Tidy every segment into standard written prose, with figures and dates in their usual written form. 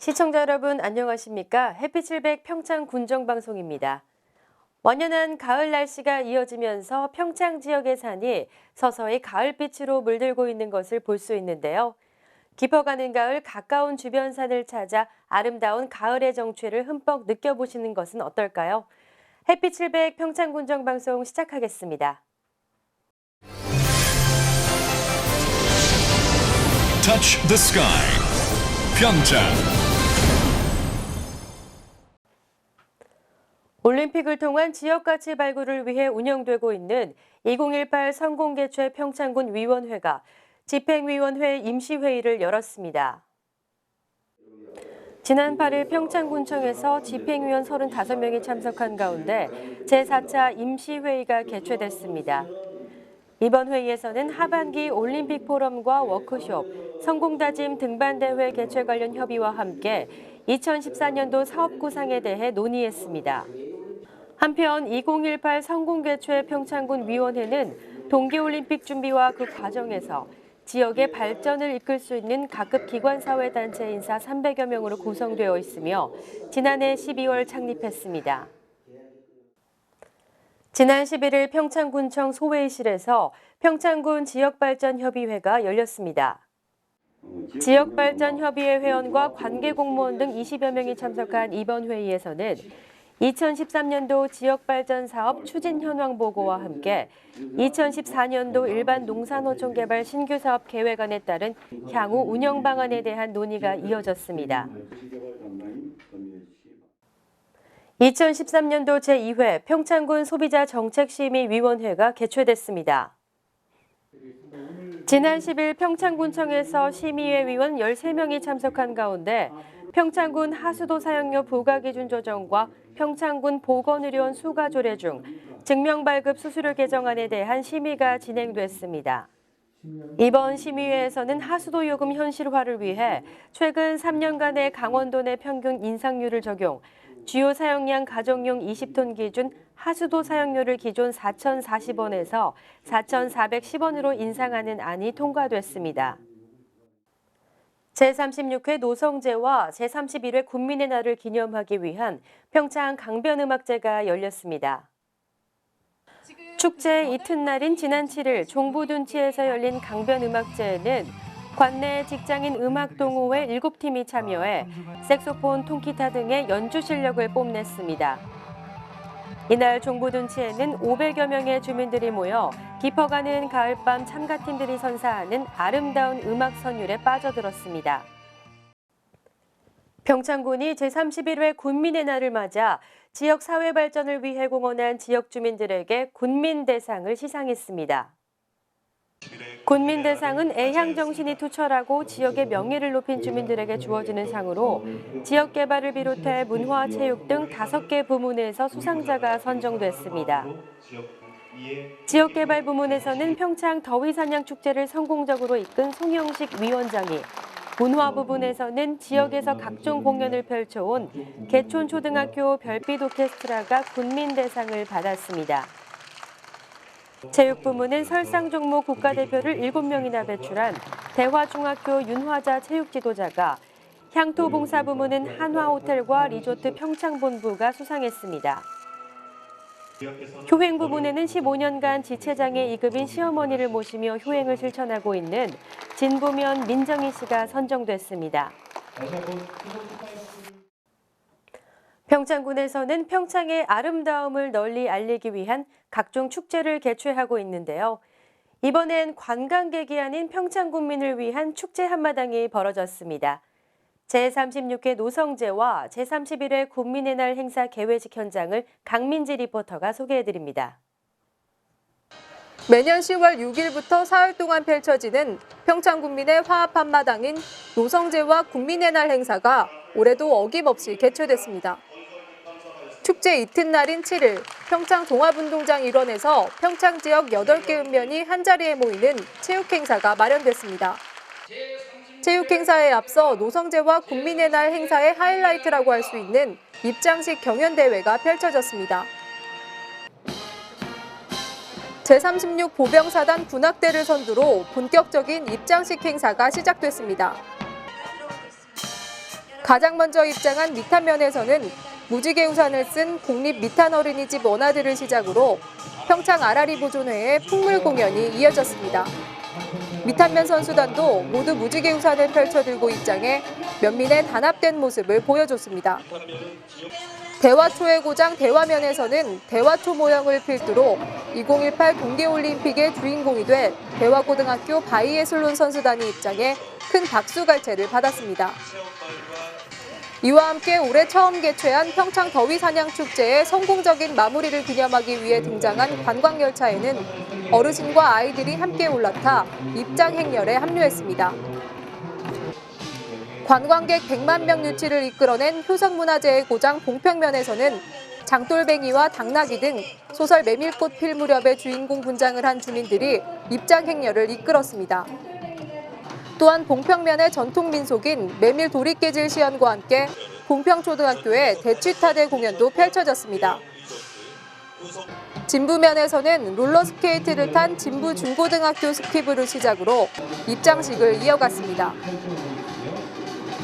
시청자 여러분 안녕하십니까? 햇빛700 평창 군정방송입니다. 완연한 가을 날씨가 이어지면서 평창 지역의 산이 서서히 가을빛으로 물들고 있는 것을 볼 수 있는데요. 깊어가는 가을 가까운 주변 산을 찾아 아름다운 가을의 정취를 흠뻑 느껴보시는 것은 어떨까요? 햇빛700 평창 군정방송 시작하겠습니다. Touch the sky. 평창. 올림픽을 통한 지역가치 발굴을 위해 운영되고 있는 2018 성공개최 평창군 위원회가 집행위원회 임시회의를 열었습니다. 지난 8일 평창군청에서 집행위원 35명이 참석한 가운데 제4차 임시회의가 개최됐습니다. 이번 회의에서는 하반기 올림픽 포럼과 워크숍, 성공다짐 등반대회 개최 관련 협의와 함께 2014년도 사업구상에 대해 논의했습니다. 한편 2018 성공개최 평창군 위원회는 동계올림픽 준비와 그 과정에서 지역의 발전을 이끌 수 있는 각급 기관사회단체 인사 300여 명으로 구성되어 있으며 지난해 12월 창립했습니다. 지난 11일 평창군청 소회의실에서 평창군 지역발전협의회가 열렸습니다. 지역발전협의회 회원과 관계공무원 등 20여 명이 참석한 이번 회의에서는 2013년도 지역발전사업 추진 현황 보고와 함께 2014년도 일반 농산어촌 개발 신규사업 계획안에 따른 향후 운영 방안에 대한 논의가 이어졌습니다. 2013년도 제2회 평창군 소비자정책심의위원회가 개최됐습니다. 지난 10일 평창군청에서 심의회 위원 13명이 참석한 가운데 평창군 하수도 사용료 부과기준 조정과 평창군 보건의료원 수가 조례 중 증명발급 수수료 개정안에 대한 심의가 진행됐습니다. 이번 심의회에서는 하수도 요금 현실화를 위해 최근 3년간의 강원도 내 평균 인상률을 적용, 주요 사용량 가정용 20톤 기준 하수도 사용료를 기존 4,040원에서 4,410원으로 인상하는 안이 통과됐습니다. 제36회 노성제와 제31회 군민의 날을 기념하기 위한 평창 강변음악제가 열렸습니다. 축제 이튿날인 지난 7일 종부둔치에서 열린 강변음악제에는 관내 직장인 음악동호회 7팀이 참여해 색소폰, 통기타 등의 연주 실력을 뽐냈습니다. 이날 종부둔치에는 500여 명의 주민들이 모여 깊어가는 가을밤 참가팀들이 선사하는 아름다운 음악 선율에 빠져들었습니다. 평창군이 제31회 군민의 날을 맞아 지역 사회 발전을 위해 공헌한 지역 주민들에게 군민대상을 시상했습니다. 군민대상은 애향 정신이 투철하고 지역의 명예를 높인 주민들에게 주어지는 상으로 지역 개발을 비롯해 문화, 체육 등 5개 부문에서 수상자가 선정됐습니다. 지역 개발 부문에서는 평창 더위사냥축제를 성공적으로 이끈 송영식 위원장이, 문화 부분에서는 지역에서 각종 공연을 펼쳐온 개촌초등학교 별빛 오케스트라가 군민대상을 받았습니다. 체육 부문은 설상 종목 국가대표를 7명이나 배출한 대화중학교 윤화자 체육지도자가, 향토봉사 부문은 한화호텔과 리조트 평창본부가 수상했습니다. 효행 부문에는 15년간 지체장애 2급인 시어머니를 모시며 효행을 실천하고 있는 진부면 민정희 씨가 선정됐습니다. 평창군에서는 평창의 아름다움을 널리 알리기 위한 각종 축제를 개최하고 있는데요. 이번엔 관광객이 아닌 평창군민을 위한 축제 한마당이 벌어졌습니다. 제36회 노성제와 제31회 군민의 날 행사 개회식 현장을 강민지 리포터가 소개해드립니다. 매년 10월 6일부터 사흘 동안 펼쳐지는 평창군민의 화합 한마당인 노성제와 군민의 날 행사가 올해도 어김없이 개최됐습니다. 축제 이튿날인 7일 평창 종합운동장 일원에서 평창 지역 8개 읍면이 한자리에 모이는 체육행사가 마련됐습니다. 체육행사에 앞서 노성제와 군민의 날 행사의 하이라이트라고 할 수 있는 입장식 경연대회가 펼쳐졌습니다. 제36 보병사단 군악대를 선두로 본격적인 입장식 행사가 시작됐습니다. 가장 먼저 입장한 미탄면에서는 무지개 우산을 쓴 공립 미탄 어린이집 원아들을 시작으로 평창 아라리 보존회의 풍물 공연이 이어졌습니다. 미탄면 선수단도 모두 무지개 우산을 펼쳐들고 입장해 면민의 단합된 모습을 보여줬습니다. 대화초의 고장 대화면에서는 대화초 모형을 필두로 2018 동계올림픽의 주인공이 된 대화고등학교 바이애슬론 선수단이 입장해 큰 박수갈채를 받았습니다. 이와 함께 올해 처음 개최한 평창 더위사냥축제의 성공적인 마무리를 기념하기 위해 등장한 관광열차에는 어르신과 아이들이 함께 올라타 입장 행렬에 합류했습니다. 관광객 100만 명 유치를 이끌어낸 효성문화재의 고장 봉평면에서는 장돌뱅이와 당나귀 등 소설 메밀꽃 필 무렵의 주인공 분장을 한 주민들이 입장 행렬을 이끌었습니다. 또한 봉평면의 전통 민속인 메밀 도리깨질 시연과 함께 봉평초등학교의 대취타대 공연도 펼쳐졌습니다. 진부면에서는 롤러스케이트를 탄 진부 중고등학교 스키부를 시작으로 입장식을 이어갔습니다.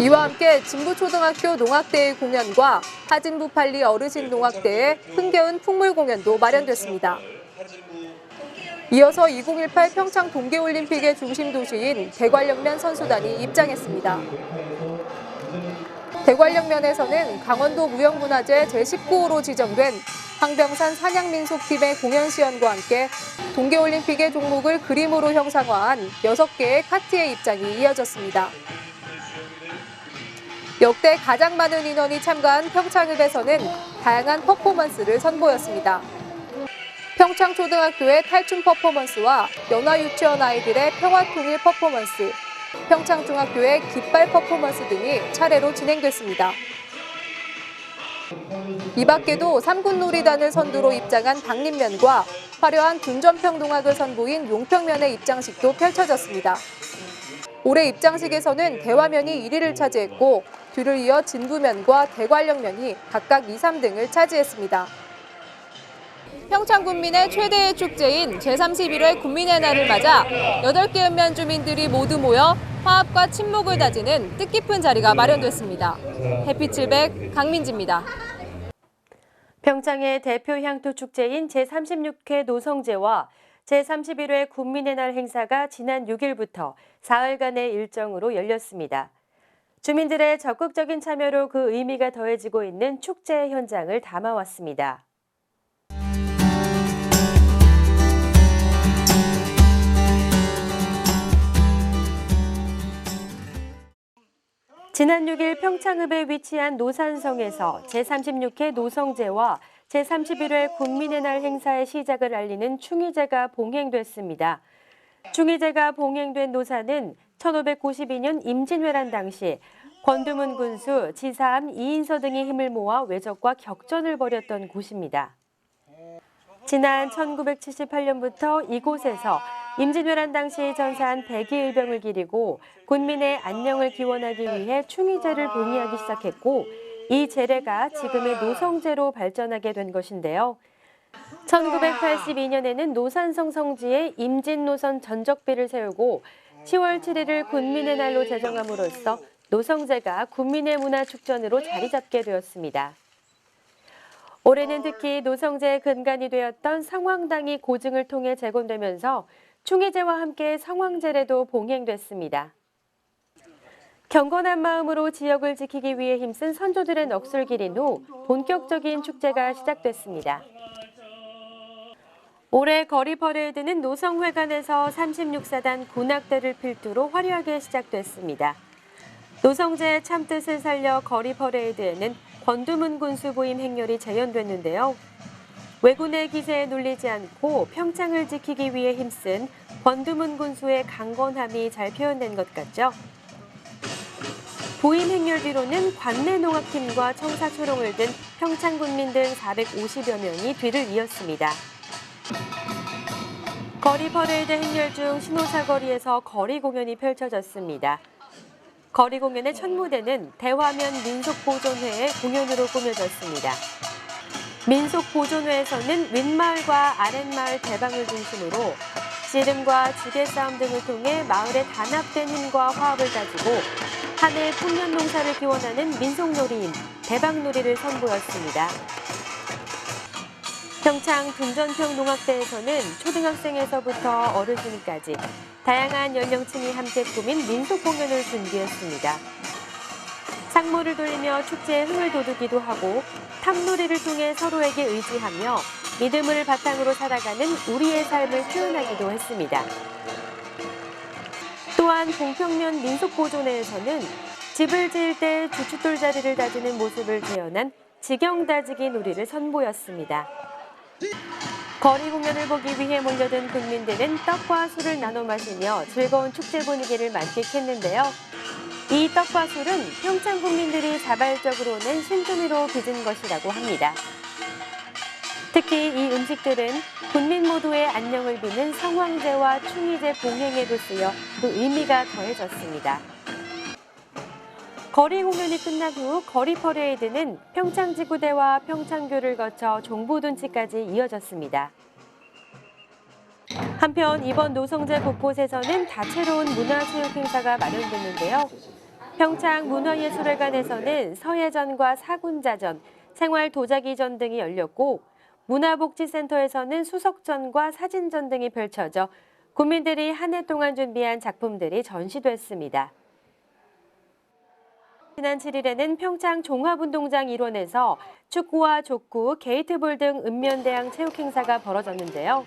이와 함께 진부초등학교 농악대의 공연과 하진부 팔리 어르신 농악대의 흥겨운 풍물 공연도 마련됐습니다. 이어서 2018 평창 동계올림픽의 중심 도시인 대관령면 선수단이 입장했습니다. 대관령면에서는 강원도 무형문화재 제19호로 지정된 항병산 사냥민속팀의 공연 시연과 함께 동계올림픽의 종목을 그림으로 형상화한 6개의 카트의 입장이 이어졌습니다. 역대 가장 많은 인원이 참가한 평창읍에서는 다양한 퍼포먼스를 선보였습니다. 평창초등학교의 탈춤 퍼포먼스와 연화유치원 아이들의 평화통일 퍼포먼스, 평창중학교의 깃발 퍼포먼스 등이 차례로 진행됐습니다. 이 밖에도 삼군놀이단을 선두로 입장한 당림면과 화려한 둔전평 동학을 선보인 용평면의 입장식도 펼쳐졌습니다. 올해 입장식에서는 대화면이 1위를 차지했고 뒤를 이어 진부면과 대관령면이 각각 2, 3등을 차지했습니다. 평창군민의 최대의 축제인 제31회 군민의 날을 맞아 8개 읍면 주민들이 모두 모여 화합과 친목을 다지는 뜻깊은 자리가 마련됐습니다. 해피칠백 강민지입니다. 평창의 대표 향토 축제인 제36회 노성제와 제31회 군민의 날 행사가 지난 6일부터 사흘간의 일정으로 열렸습니다. 주민들의 적극적인 참여로 그 의미가 더해지고 있는 축제 현장을 담아왔습니다. 지난 6일 평창읍에 위치한 노산성에서 제36회 노성제와 제31회 군민의 날 행사의 시작을 알리는 충의제가 봉행됐습니다. 충의제가 봉행된 노산은 1592년 임진왜란 당시 권두문 군수, 지사암 이인서 등이 힘을 모아 왜적과 격전을 벌였던 곳입니다. 지난 1978년부터 이곳에서 임진왜란 당시 전사한 백의일병을 기리고 군민의 안녕을 기원하기 위해 충의제를 봉의하기 시작했고 이 제례가 지금의 노성제로 발전하게 된 것인데요. 1982년에는 노산성 성지에 임진노선 전적비를 세우고 10월 7일을 군민의 날로 제정함으로써 노성제가 군민의 문화축전으로 자리 잡게 되었습니다. 올해는 특히 노성제의 근간이 되었던 성황당이 고증을 통해 재건되면서 충의제와 함께 성황제례도 봉행됐습니다. 경건한 마음으로 지역을 지키기 위해 힘쓴 선조들의 넋을 기린 후 본격적인 축제가 시작됐습니다. 올해 거리 퍼레이드는 노성회관에서 36사단 군악대를 필두로 화려하게 시작됐습니다. 노성제의 참뜻을 살려 거리 퍼레이드에는 권두문 군수 부임 행렬이 재현됐는데요. 왜군의 기세에 눌리지 않고 평창을 지키기 위해 힘쓴 권두문 군수의 강건함이 잘 표현된 것 같죠. 부임 행렬 뒤로는 관내 농악팀과 청사초롱을 든 평창군민 등 450여 명이 뒤를 이었습니다. 거리 퍼레이드 행렬 중 신호사거리에서 거리 공연이 펼쳐졌습니다. 거리 공연의 첫 무대는 대화면 민속보존회의 공연으로 꾸며졌습니다. 민속보존회에서는 윗마을과 아랫마을 대방을 중심으로 씨름과 지게 싸움 등을 통해 마을의 단합된 힘과 화합을 다지고 한 해 풍년 농사를 기원하는 민속놀이인 대박놀이를 선보였습니다. 평창 둔전평 농악대에서는 초등학생에서부터 어르신까지 다양한 연령층이 함께 꾸민 민속 공연을 준비했습니다. 상모를 돌리며 축제의 흥을 돋우기도 하고 탑놀이를 통해 서로에게 의지하며 믿음을 바탕으로 살아가는 우리의 삶을 표현하기도 했습니다. 또한 봉평면 민속보존회에서는 집을 지을 때 주춧돌 자리를 다지는 모습을 재현한 지경다지기 놀이를 선보였습니다. 거리 공연을 보기 위해 몰려든 국민들은 떡과 술을 나눠 마시며 즐거운 축제 분위기를 만끽했는데요. 이 떡과 술은 평창 국민들이 자발적으로 낸 신주미로 빚은 것이라고 합니다. 특히 이 음식들은 국민 모두의 안녕을 비는 성황제와 충의제 봉행에도 쓰여 그 의미가 더해졌습니다. 거리 공연이 끝난 후 거리 퍼레이드는 평창지구대와 평창교를 거쳐 종부둔치까지 이어졌습니다. 한편 이번 노성제 곳곳에서는 다채로운 문화체육 행사가 마련됐는데요. 평창 문화예술회관에서는 서예전과 사군자전, 생활도자기전 등이 열렸고 문화복지센터에서는 수석전과 사진전 등이 펼쳐져 국민들이 한 해 동안 준비한 작품들이 전시됐습니다. 지난 7일에는 평창 종합운동장 일원에서 축구와 족구, 게이트볼 등 읍면대항 체육 행사가 벌어졌는데요.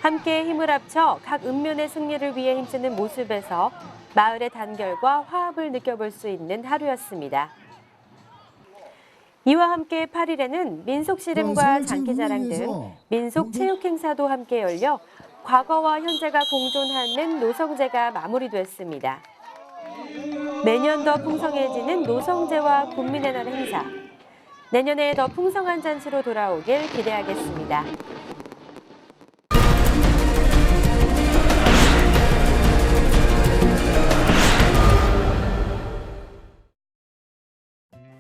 함께 힘을 합쳐 각 읍면의 승리를 위해 힘쓰는 모습에서 마을의 단결과 화합을 느껴볼 수 있는 하루였습니다. 이와 함께 8일에는 민속씨름과 장기자랑 등 민속체육 행사도 함께 열려 과거와 현재가 공존하는 노성제가 마무리됐습니다. 매년 더 풍성해지는 노성제와 국민의 날 행사. 내년에 더 풍성한 잔치로 돌아오길 기대하겠습니다.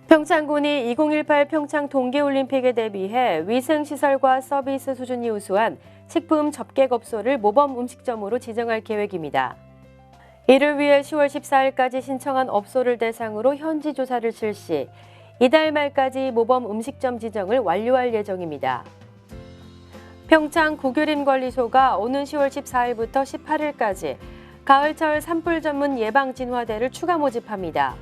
평창군이 2018 평창 동계올림픽에 대비해 위생시설과 서비스 수준이 우수한 식품 접객업소를 모범 음식점으로 지정할 계획입니다. 이를 위해 10월 14일까지 신청한 업소를 대상으로 현지 조사를 실시, 이달 말까지 모범 음식점 지정을 완료할 예정입니다. 평창 국유림관리소가 오는 10월 14일부터 18일까지 가을철 산불 전문 예방진화대를 추가 모집합니다.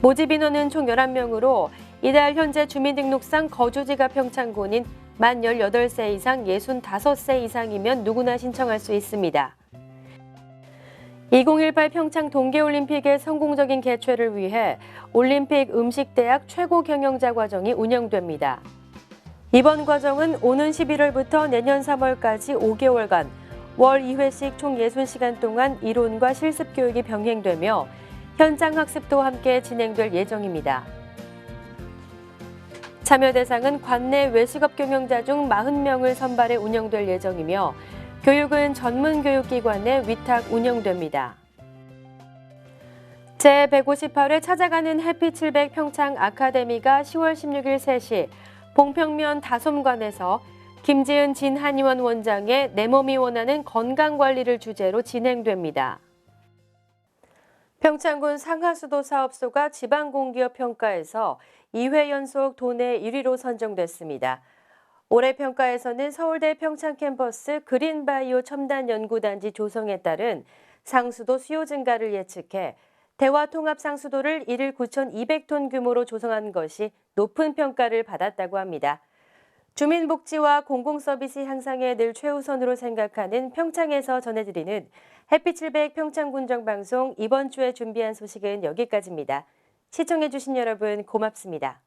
모집 인원은 총 11명으로 이달 현재 주민등록상 거주지가 평창군인 만 18세 이상 65세 이상이면 누구나 신청할 수 있습니다. 2018 평창 동계올림픽의 성공적인 개최를 위해 올림픽 음식대학 최고 경영자 과정이 운영됩니다. 이번 과정은 오는 11월부터 내년 3월까지 5개월간 월 2회씩 총 60시간 동안 이론과 실습 교육이 병행되며 현장 학습도 함께 진행될 예정입니다. 참여 대상은 관내 외식업 경영자 중 40명을 선발해 운영될 예정이며 교육은 전문교육기관에 위탁 운영됩니다. 제158회 찾아가는 햇빛 700 평창 아카데미가 10월 16일 3시 봉평면 다솜관에서 김지은 진한의원 원장의 내 몸이 원하는 건강관리를 주제로 진행됩니다. 평창군 상하수도 사업소가 지방공기업 평가에서 2회 연속 도내 1위로 선정됐습니다. 올해 평가에서는 서울대 평창 캠퍼스 그린바이오 첨단연구단지 조성에 따른 상수도 수요 증가를 예측해 대화통합 상수도를 1일 9,200톤 규모로 조성한 것이 높은 평가를 받았다고 합니다. 주민복지와 공공서비스 향상에 늘 최우선으로 생각하는 평창에서 전해드리는 햇빛 700 평창군정방송 이번 주에 준비한 소식은 여기까지입니다. 시청해주신 여러분 고맙습니다.